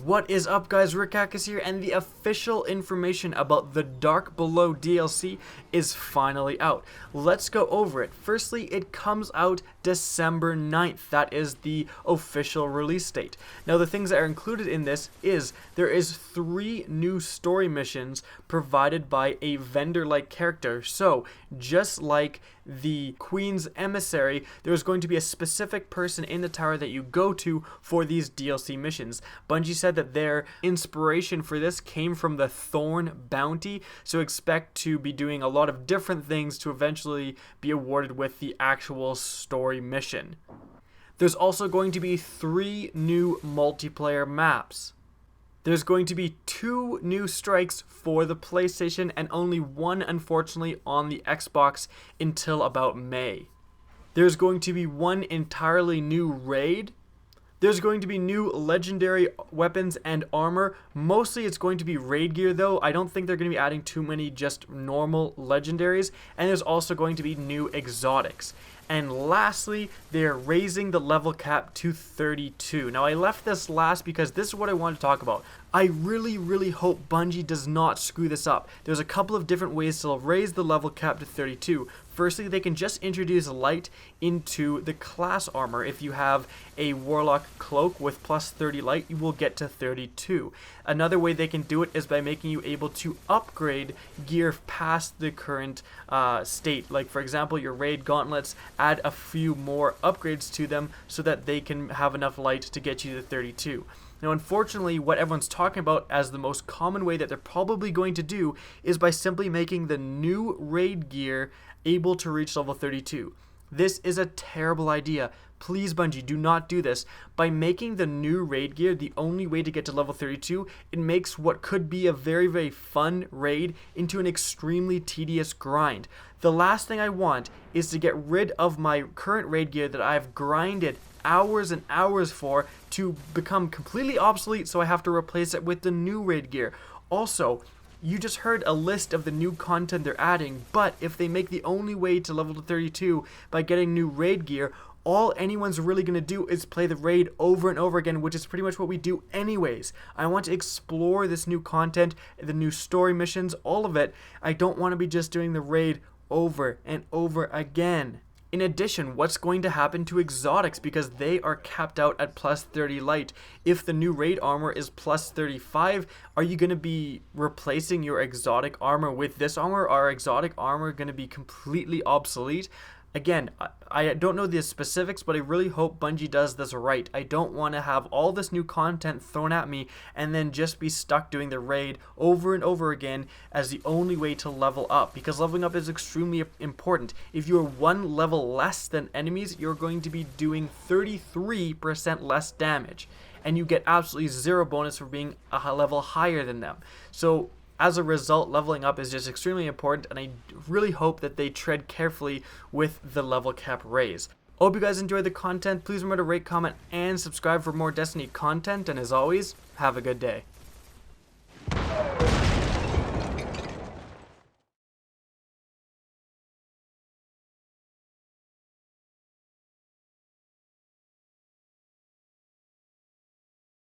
What is up, guys? Rickackis here, and the official information about the Dark Below DLC is finally out. Let's go over it. Firstly, it comes out December 9th. That is the official release date. Now, the things that are included in this is there is 3 new story missions provided by a vendor-like character. So, just like the Queen's Emissary, there's going to be a specific person in the tower that you go to for these DLC missions. Bungie said that their inspiration for this came from the Thorn Bounty, so expect to be doing a lot of different things to eventually be awarded with the actual story mission. There's also going to be 3 new multiplayer maps. There's going to be 2 new strikes for the PlayStation and only 1, unfortunately, on the Xbox until about May. There's going to be 1 entirely new raid. There's going to be new legendary weapons and armor. Mostly it's going to be raid gear though. I don't think they're going to be adding too many just normal legendaries. And there's also going to be new exotics. And lastly, they're raising the level cap to 32. Now, I left this last because this is what I wanted to talk about. I really hope Bungie does not screw this up. There's a couple of different ways to raise the level cap to 32. Firstly, they can just introduce light into the class armor. If you have a Warlock cloak with plus 30 light, you will get to 32. Another way they can do it is by making you able to upgrade gear past the current state. Like, for example, your raid gauntlets, add a few more upgrades to them so that they can have enough light to get you to 32. Now, unfortunately, what everyone's talking about as the most common way that they're probably going to do is by simply making the new raid gear able to reach level 32. This is a terrible idea. Please, Bungie, do not do this. By making the new raid gear the only way to get to level 32, it makes what could be a very fun raid into an extremely tedious grind. The last thing I want is to get rid of my current raid gear that I've grinded hours and hours for to become completely obsolete, so I have to replace it with the new raid gear. Also, you just heard a list of the new content they're adding, but if they make the only way to level to 32 by getting new raid gear, all anyone's really going to do is play the raid over and over again, which is pretty much what we do anyways. I want to explore this new content, the new story missions, all of it. I don't want to be just doing the raid over and over again. In addition, what's going to happen to exotics, because they are capped out at plus 30 light? If the new raid armor is plus 35, are you going to be replacing your exotic armor with this armor? Are exotic armor going to be completely obsolete? Again, I don't know the specifics, but I really hope Bungie does this right. I don't want to have all this new content thrown at me and then just be stuck doing the raid over and over again as the only way to level up, because leveling up is extremely important. If you're 1 level less than enemies, you're going to be doing 33% less damage, and you get absolutely 0 bonus for being a level higher than them. So as a result, leveling up is just extremely important, and I really hope that they tread carefully with the level cap raise. I hope you guys enjoyed the content. Please remember to rate, comment, and subscribe for more Destiny content, and as always, have a good day.